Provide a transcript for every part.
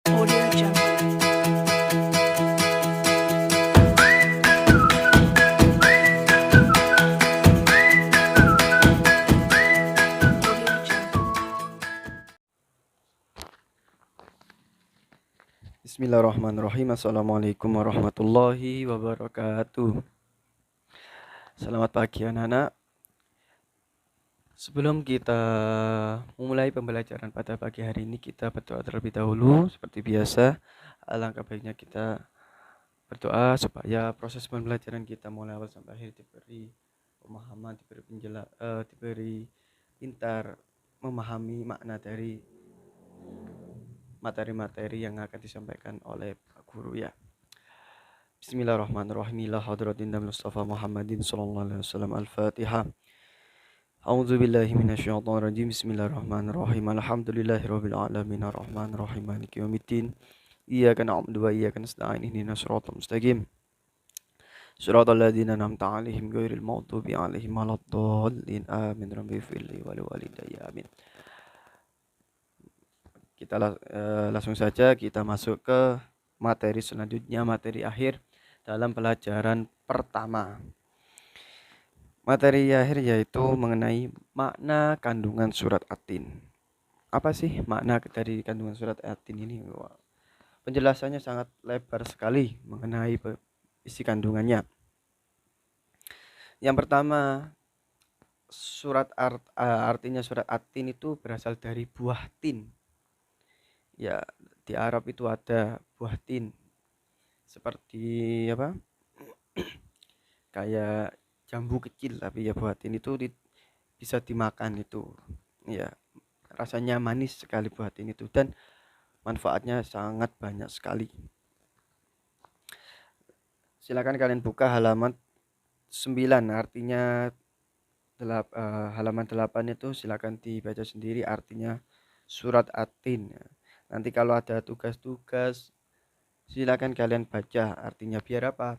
Audio Jungle. Audio Jungle. Bismillahirrahmanirrahim. Assalamualaikum warahmatullahi wabarakatuh. Selamat pagi anak-anak. Sebelum kita memulai pembelajaran pada pagi hari ini, kita berdoa terlebih dahulu. Seperti biasa, alangkah baiknya kita berdoa supaya proses pembelajaran kita mulai awal sampai akhir diberi pemahaman, diberi pintar memahami makna dari materi-materi yang akan disampaikan oleh Pak Guru ya. Bismillahirrahmanirrahim. Ila hadratin Nabi Mustafa Muhammadin sallallahu alaihi wasallam. Al-Fatihah. A'udzu billahi minasyaitonir rajim. Bismillahirrahmanirrahim. Alhamdulillahirabbil alamin arrahmanir rahim maliki yaumiddin. Iyyaka na'budu wa iyyaka nasta'in. Ihdinas siratal mustaqim. Shiratal ladzina an'amta 'alaihim ghairil maghdubi 'alaihim waladdallin. Amin. Rabbi firli wa liwalidayya. Amin. Kita langsung saja kita masuk ke materi selanjutnya, materi akhir dalam pelajaran pertama. Materi akhir yaitu mengenai makna kandungan surat At-Tin. Apa sih makna dari kandungan surat At-Tin ini? Wah, penjelasannya sangat lebar sekali mengenai isi kandungannya. Yang pertama, artinya surat At-Tin itu berasal dari buah tin. Ya, di Arab itu ada buah tin. Seperti apa? Kayak jambu kecil, tapi ya buah tin itu bisa dimakan itu. Ya, rasanya manis sekali buah tin itu dan manfaatnya sangat banyak sekali. Silakan kalian buka halaman 9, artinya halaman 8 itu silakan dibaca sendiri artinya surat At-Tin. Nanti kalau ada tugas-tugas silakan kalian baca artinya biar apa?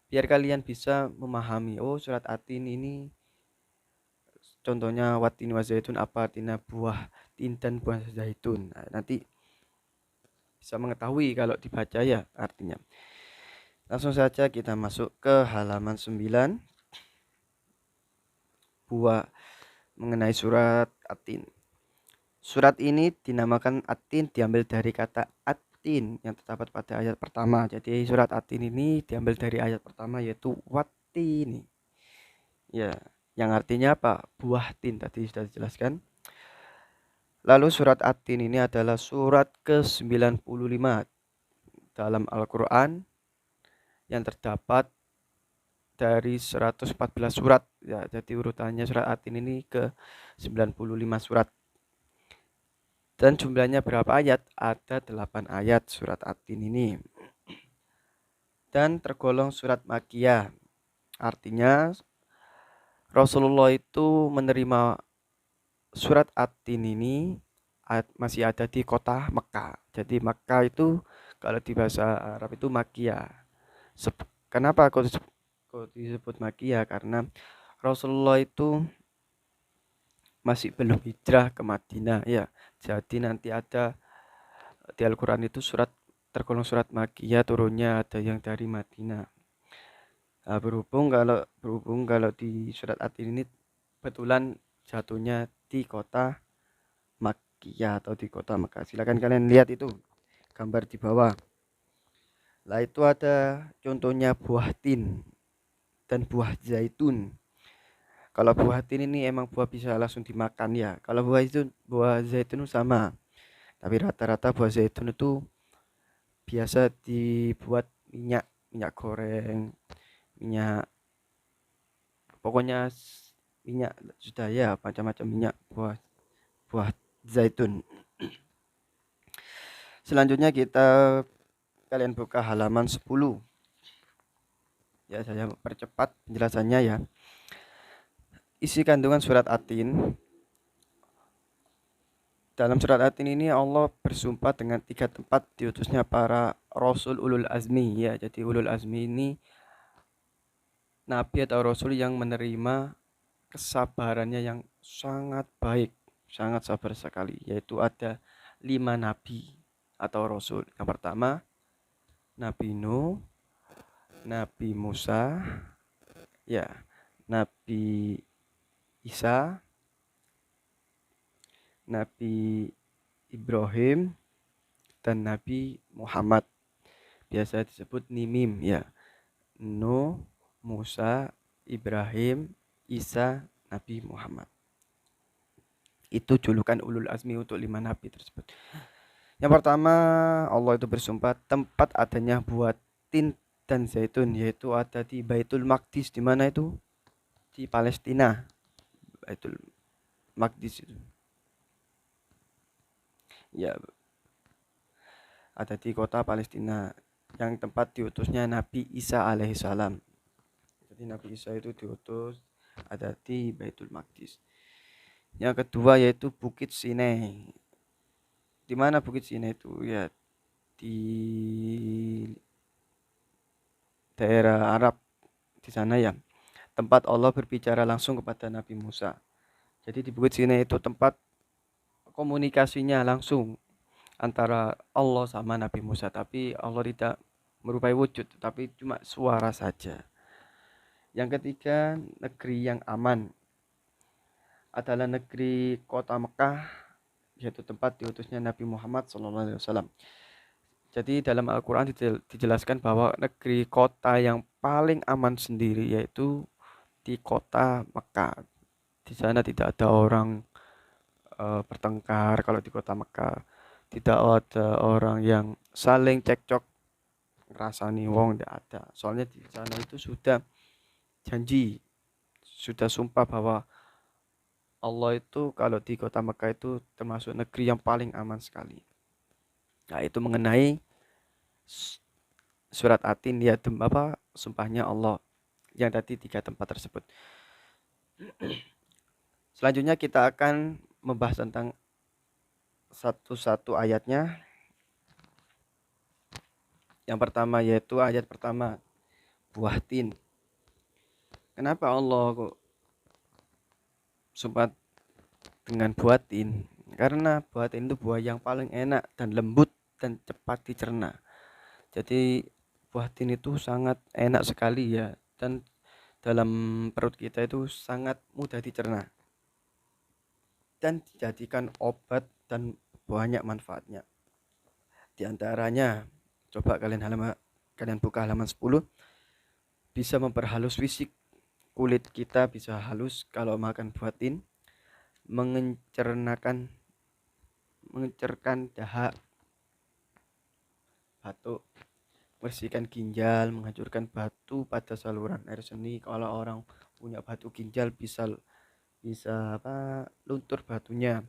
Biar kalian bisa memahami, oh surat At-Tin ini contohnya watin wa zaitun apa artinya buah tin dan buah zaitun. Nah, nanti bisa mengetahui kalau dibaca ya artinya. Langsung saja kita masuk ke halaman 9 buah mengenai surat At-Tin. Surat ini dinamakan At-Tin diambil dari kata At-Tin yang terdapat pada ayat pertama. Jadi surat At-Tin ini diambil dari ayat pertama yaitu Wat-Tin. Ya, yang artinya apa? Buah tin tadi sudah dijelaskan. Lalu surat At-Tin ini adalah surat ke-95 dalam Al-Quran yang terdapat dari 114 surat. Ya, jadi urutannya surat At-Tin ini ke 95 surat. Dan jumlahnya berapa ayat? Ada 8 ayat surat At-Tin ini. Dan tergolong surat Makkiyah. Artinya Rasulullah itu menerima surat At-Tin ini masih ada di kota Mekah. Jadi Mekah itu kalau di bahasa Arab itu Makkiyah. Kenapa kok disebut Makkiyah? Karena Rasulullah itu masih belum hijrah ke Madinah ya. Jadi nanti ada di Al-Quran itu tergolong surat Makkiyah, turunnya ada yang dari Madinah. Nah, berhubung kalau di surat At-Tin ini kebetulan jatuhnya di kota Makkiyah atau di kota Mekah. Silakan kalian lihat itu gambar di bawah. Lah itu ada contohnya buah tin dan buah zaitun. Kalau buah tin ini emang buah bisa langsung dimakan ya. Kalau buah zaitun sama. Tapi rata-rata buah zaitun itu biasa dibuat minyak goreng, minyak pokoknya minyak sudah ya macam-macam minyak buah zaitun. Selanjutnya kalian buka halaman 10. Ya, saya percepat penjelasannya ya. Isi kandungan surat At-Tin. Dalam surat At-Tin ini Allah bersumpah dengan 3 tempat diutusnya para rasul ulul azmi ya. Jadi ulul azmi ini nabi atau rasul yang menerima kesabarannya yang sangat baik, sangat sabar sekali, yaitu ada 5 nabi. atau rasul. Yang pertama Nabi Nuh, Nabi Musa, ya, Nabi Isa, Nabi Ibrahim, dan Nabi Muhammad. Biasa disebut Nimim, ya. Nuh, Musa, Ibrahim, Isa, Nabi Muhammad. Itu julukan ulul azmi untuk 5 nabi tersebut. Yang pertama, Allah itu bersumpah tempat adanya buah tin dan zaitun, yaitu ada di Baitul Maqdis. Di mana itu? Di Palestina. Baitul Maqdis itu. Ya, ada di kota Palestina yang tempat diutusnya Nabi Isa alaihissalam. Jadi Nabi Isa itu diutus ada di Baitul Maqdis. Yang kedua yaitu Bukit Sinai. Di mana Bukit Sinai itu? Ya, di daerah Arab di sana ya. Tempat Allah berbicara langsung kepada Nabi Musa. Jadi di Bukit Sinai itu tempat komunikasinya langsung antara Allah sama Nabi Musa, tapi Allah tidak merupai wujud, tapi cuma suara saja. Yang ketiga, negeri yang aman adalah negeri kota Mekah, yaitu tempat diutusnya Nabi Muhammad SAW. Jadi dalam Al-Quran dijelaskan bahwa negeri kota yang paling aman sendiri yaitu di kota Mekah. Di sana tidak ada orang bertengkar kalau di kota Mekah. Tidak ada orang yang saling cekcok ngerasani wong, tidak ada. Soalnya di sana itu sudah janji, sudah sumpah bahwa Allah itu kalau di kota Mekah itu termasuk negeri yang paling aman sekali. Nah, itu mengenai surat Atin, ya, sumpahnya Allah yang tadi 3 tempat tersebut. Selanjutnya kita akan membahas tentang satu-satu ayatnya. Yang pertama yaitu ayat pertama, buah tin. Kenapa Allah kok sumpah dengan buah tin? Karena buah tin itu buah yang paling enak dan lembut dan cepat dicerna. Jadi buah tin itu sangat enak sekali ya, dan dalam perut kita itu sangat mudah dicerna dan dijadikan obat dan banyak manfaatnya. Di antaranya, coba kalian buka halaman 10, bisa memperhalus fisik, kulit kita bisa halus kalau makan buah tin, mencernakan dahak, batuk, membersihkan ginjal, menghancurkan batu pada saluran air seni. Kalau orang punya batu ginjal bisa luntur batunya,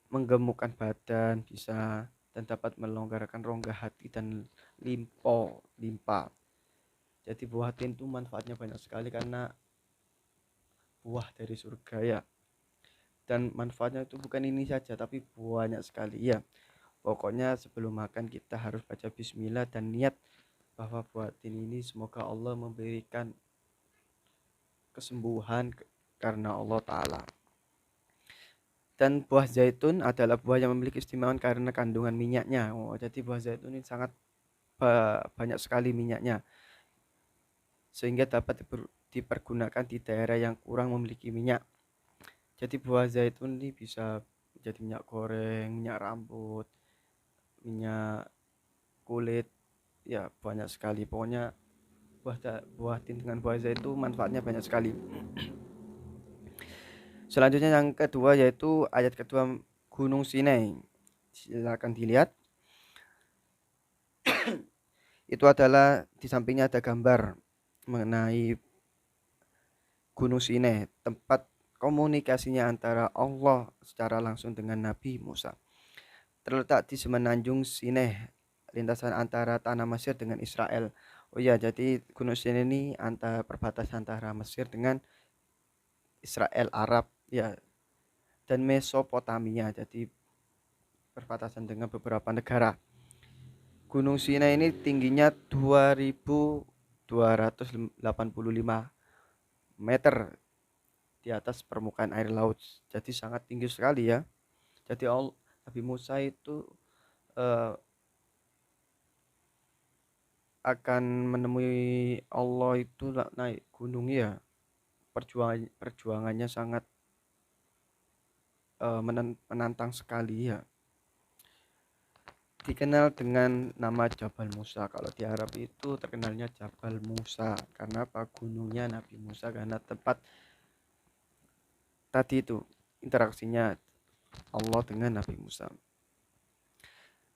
menggemukkan badan bisa, dan dapat melonggarkan rongga hati dan limpa. Jadi buah tin itu manfaatnya banyak sekali karena buah dari surga ya. Dan manfaatnya itu bukan ini saja tapi banyak sekali ya. Pokoknya sebelum makan kita harus baca bismillah dan niat bahwa buah tin ini semoga Allah memberikan kesembuhan karena Allah Ta'ala. Dan buah zaitun adalah buah yang memiliki keistimewaan karena kandungan minyaknya. Jadi buah zaitun ini sangat banyak sekali minyaknya, sehingga dapat dipergunakan di daerah yang kurang memiliki minyak. Jadi buah zaitun ini bisa menjadi minyak goreng, minyak rambut, minyak kulit, ya banyak sekali. Pokoknya buah tin dengan buah zaitun manfaatnya banyak sekali. Selanjutnya yang kedua yaitu ayat kedua, Gunung Sinai. Silakan dilihat. Itu adalah di sampingnya ada gambar mengenai Gunung Sinai, tempat komunikasinya antara Allah secara langsung dengan Nabi Musa. Terletak di semenanjung Sinai, lintasan antara tanah Mesir dengan Israel. Oh ya, jadi Gunung Sinai ini perbatasan antara Mesir dengan Israel Arab ya, dan Mesopotamia, jadi perbatasan dengan beberapa negara. Gunung Sinai ini tingginya 2285 meter di atas permukaan air laut. Jadi sangat tinggi sekali ya. Jadi Nabi Musa itu eh, akan menemui Allah itu naik gunung ya, perjuangannya sangat menantang sekali ya. Dikenal dengan nama Jabal Musa. Kalau di Arab itu terkenalnya Jabal Musa karena apa? Gunungnya Nabi Musa, karena tempat tadi itu interaksinya Allah dengan Nabi Musa.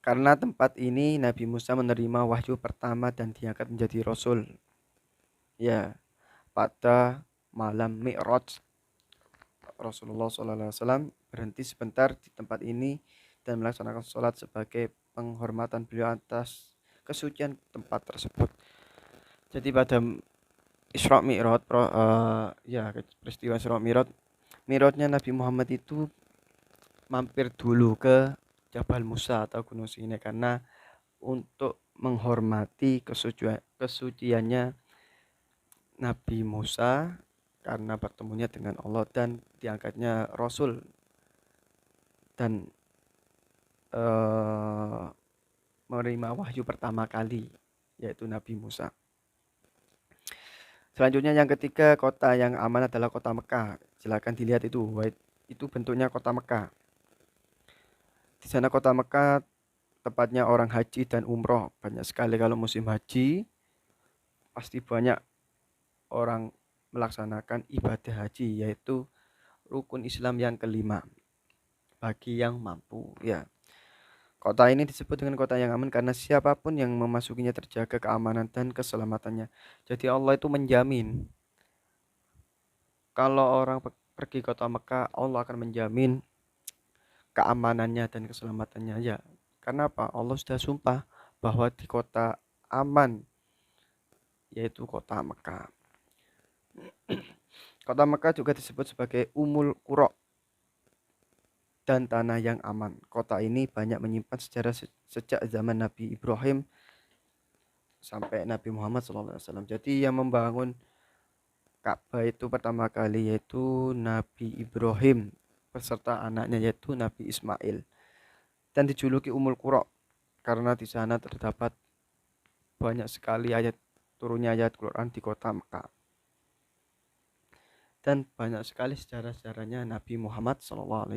Karena tempat ini Nabi Musa menerima wahyu pertama dan diangkat menjadi rasul. Ya, pada malam Mi'raj Rasulullah SAW berhenti sebentar di tempat ini dan melaksanakan sholat sebagai penghormatan beliau atas kesucian tempat tersebut. Jadi pada Isra Mi'raj, ya peristiwa Isra Mi'rajnya Nabi Muhammad itu mampir dulu ke Jabal Musa atau Gunung Sinai karena untuk menghormati kesuciannya Nabi Musa karena bertemunya dengan Allah dan diangkatnya Rasul dan menerima wahyu pertama kali, yaitu Nabi Musa. Selanjutnya yang ketiga, kota yang aman adalah kota Mekah. Silakan dilihat itu bentuknya kota Mekah. Di sana kota Mekah tepatnya orang haji dan umroh. Banyak sekali kalau musim haji, pasti banyak orang melaksanakan ibadah haji, yaitu rukun Islam yang kelima bagi yang mampu ya. Kota ini disebut dengan kota yang aman karena siapapun yang memasukinya terjaga keamanan dan keselamatannya. Jadi Allah itu menjamin kalau orang pergi kota Mekah, Allah akan menjamin keamanannya dan keselamatannya ya. Karena apa? Allah sudah sumpah bahwa di kota aman, yaitu kota Mekah. Kota Mekah juga disebut sebagai Umul Qura dan tanah yang aman. Kota ini banyak menyimpan sejarah sejak zaman Nabi Ibrahim sampai Nabi Muhammad SAW. Jadi yang membangun Ka'bah itu pertama kali yaitu Nabi Ibrahim beserta anaknya yaitu Nabi Ismail, dan dijuluki Umul Qura karena di sana terdapat banyak sekali turunnya ayat Quran di kota Mekah, dan banyak sekali sejarah-sejarahnya Nabi Muhammad SAW.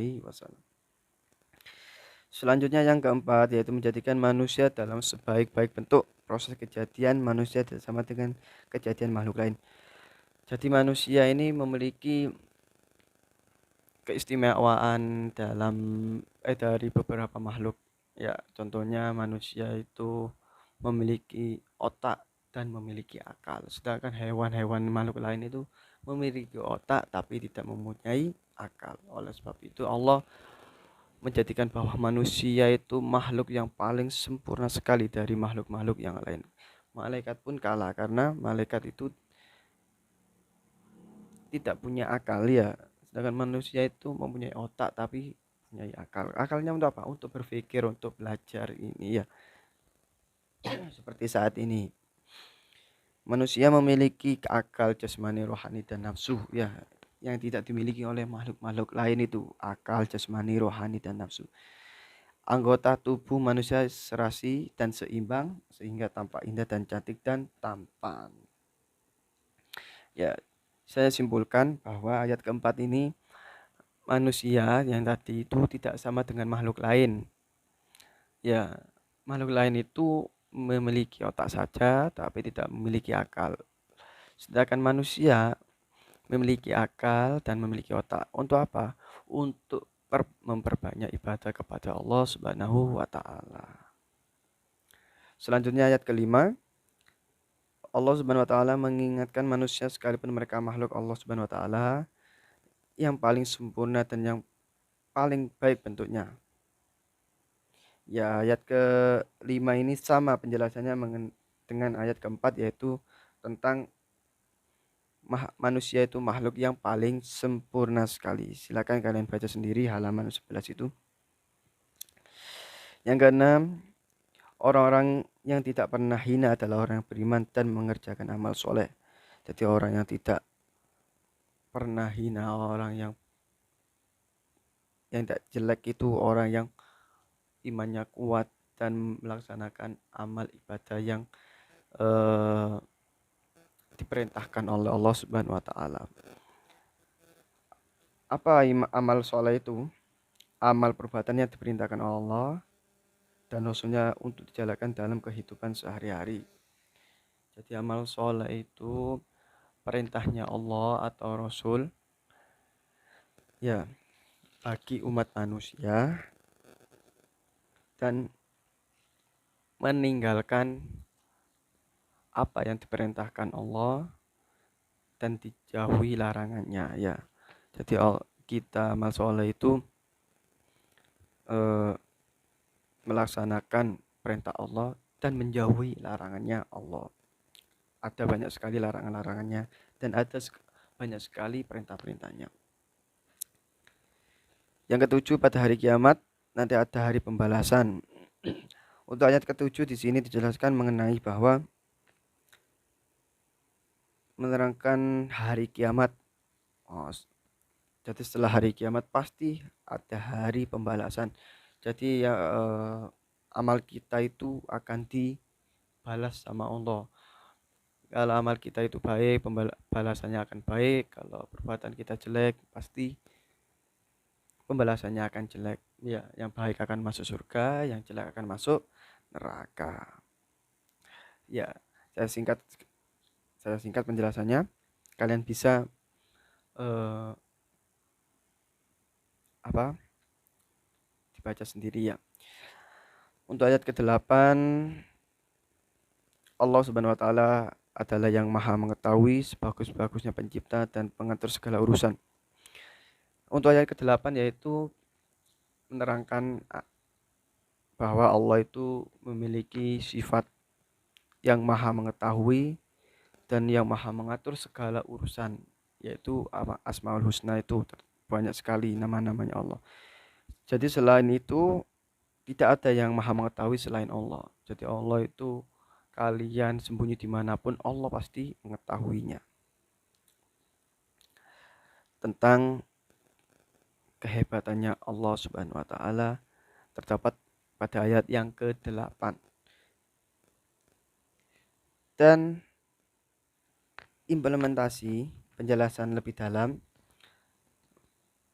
Selanjutnya yang keempat yaitu menjadikan manusia dalam sebaik-baik bentuk. Proses kejadian manusia tidak sama dengan kejadian makhluk lain. Jadi manusia ini memiliki keistimewaan dari beberapa makhluk. Ya, contohnya manusia itu memiliki otak dan memiliki akal. Sedangkan hewan-hewan makhluk lain itu memiliki otak tapi tidak mempunyai akal. Oleh sebab itu Allah menjadikan bahwa manusia itu makhluk yang paling sempurna sekali dari makhluk-makhluk yang lain. Malaikat pun kalah karena malaikat itu tidak punya akal ya. Sedangkan manusia itu mempunyai otak tapi punya akal. Akalnya untuk apa? Untuk berpikir, untuk belajar ini ya. Seperti saat ini. Manusia memiliki akal jasmani, rohani dan nafsu ya, yang tidak dimiliki oleh makhluk-makhluk lain itu akal jasmani, rohani dan nafsu. Anggota tubuh manusia serasi dan seimbang sehingga tampak indah dan cantik dan tampan. Ya, saya simpulkan bahwa ayat keempat ini manusia yang tadi itu tidak sama dengan makhluk lain. Ya, makhluk lain itu memiliki otak saja tapi tidak memiliki akal. Sedangkan manusia memiliki akal dan memiliki otak. Untuk apa? Untuk memperbanyak ibadah kepada Allah Subhanahu wa taala. Selanjutnya ayat kelima, Allah Subhanahu wa taala mengingatkan manusia sekalipun mereka makhluk Allah Subhanahu wa taala yang paling sempurna dan yang paling baik bentuknya. Ya, ayat kelima ini sama penjelasannya dengan ayat keempat, yaitu tentang manusia itu makhluk yang paling sempurna sekali. Silakan kalian baca sendiri halaman 11 itu. Yang keenam, orang-orang yang tidak pernah hina adalah orang yang beriman dan mengerjakan amal soleh. Jadi orang yang tidak pernah hina, orang yang tidak jelek itu orang yang imannya kuat dan melaksanakan amal ibadah yang eh, diperintahkan oleh Allah Subhanahu wa taala. Apa amal soleh itu? Amal perbuatan yang diperintahkan Allah dan Rasulnya untuk dijalankan dalam kehidupan sehari-hari. Jadi amal soleh itu perintahnya Allah atau Rasul ya bagi umat manusia dan meninggalkan apa yang diperintahkan Allah dan dijauhi larangannya ya. Jadi kita amal soleh itu melaksanakan perintah Allah dan menjauhi larangannya Allah. Ada banyak sekali larangan-larangannya dan ada banyak sekali perintah-perintahnya. Yang ketujuh, pada hari kiamat nanti ada hari pembalasan. Untuk ayat ketujuh di sini dijelaskan mengenai bahwa menerangkan hari kiamat. Jadi setelah hari kiamat pasti ada hari pembalasan. Jadi ya amal kita itu akan dibalas sama Allah. Kalau amal kita itu baik, pembalasannya akan baik. Kalau perbuatan kita jelek, pasti pembalasannya akan jelek. Ya, yang baik akan masuk surga, yang jelek akan masuk neraka. Ya, saya singkat penjelasannya. Kalian bisa dibaca sendiri ya. Untuk ayat ke-8, Allah Subhanahu wa taala adalah yang maha mengetahui, sebagus-bagusnya pencipta dan pengatur segala urusan. Untuk ayat ke-8 yaitu menerangkan bahwa Allah itu memiliki sifat yang maha mengetahui dan yang maha mengatur segala urusan, yaitu Asmaul Husna, itu banyak sekali nama-namanya Allah. Jadi selain itu tidak ada yang maha mengetahui selain Allah. Jadi Allah itu kalian sembunyi dimanapun Allah pasti mengetahuinya. Tentang kehebatannya Allah Subhanahu wa taala terdapat pada ayat yang ke-8. Dan implementasi penjelasan lebih dalam,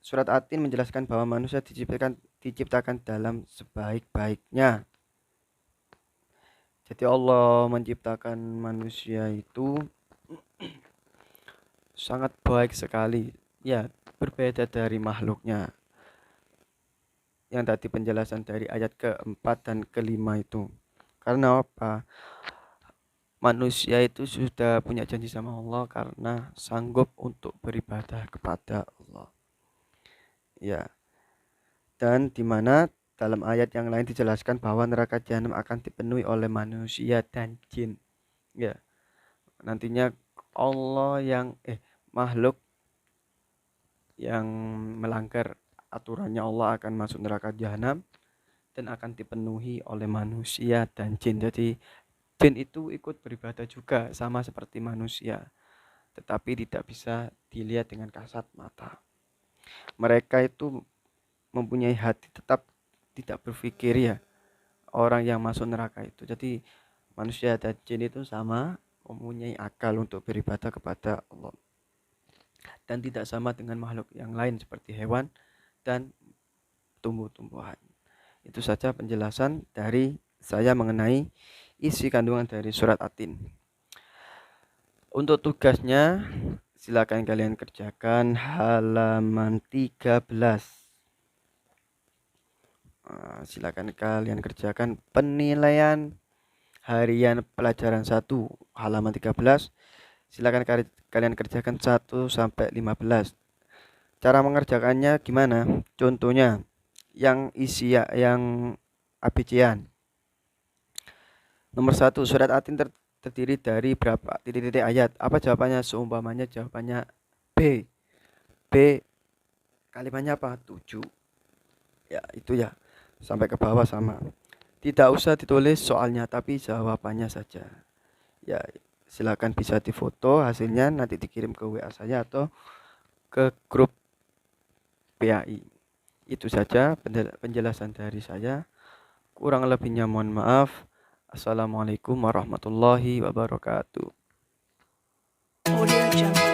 surat At-Tin menjelaskan bahwa manusia diciptakan dalam sebaik-baiknya. Jadi Allah menciptakan manusia itu sangat baik sekali. Ya, berbeda dari makhluknya. Yang tadi penjelasan dari ayat ke-4 dan ke-5 itu. Karena apa? Manusia itu sudah punya janji sama Allah karena sanggup untuk beribadah kepada Allah. Ya. Dan di mana dalam ayat yang lain dijelaskan bahwa neraka jahanam akan dipenuhi oleh manusia dan jin. Ya. Nantinya Allah yang makhluk yang melanggar aturannya Allah akan masuk neraka jahanam dan akan dipenuhi oleh manusia dan jin. Jadi jin itu ikut beribadah juga sama seperti manusia, tetapi tidak bisa dilihat dengan kasat mata. Mereka itu mempunyai hati, tetap tidak berpikir ya orang yang masuk neraka itu. Jadi manusia dan jin itu sama, mempunyai akal untuk beribadah kepada Allah dan tidak sama dengan makhluk yang lain seperti hewan dan tumbuh-tumbuhan. Itu saja penjelasan dari saya mengenai isi kandungan dari surat At-Tin. Untuk tugasnya silakan kalian kerjakan halaman 13. Silakan kalian kerjakan penilaian harian pelajaran 1 halaman 13. Silakan kalian kerjakan 1 sampai 15. Cara mengerjakannya gimana? Contohnya yang isi yang ABC-an. Nomor 1, surat At-Tin terdiri dari berapa titik-titik ayat? Apa jawabannya? Seumpamanya jawabannya B. B kalimatnya apa? 7. Ya, itu ya. Sampai ke bawah sama. Tidak usah ditulis soalnya, tapi jawabannya saja. Ya, silakan bisa difoto hasilnya, nanti dikirim ke WA saya atau ke grup PAI. Itu saja penjelasan dari saya. Kurang lebihnya mohon maaf. Assalamualaikum warahmatullahi wabarakatuh. Audio Jungle.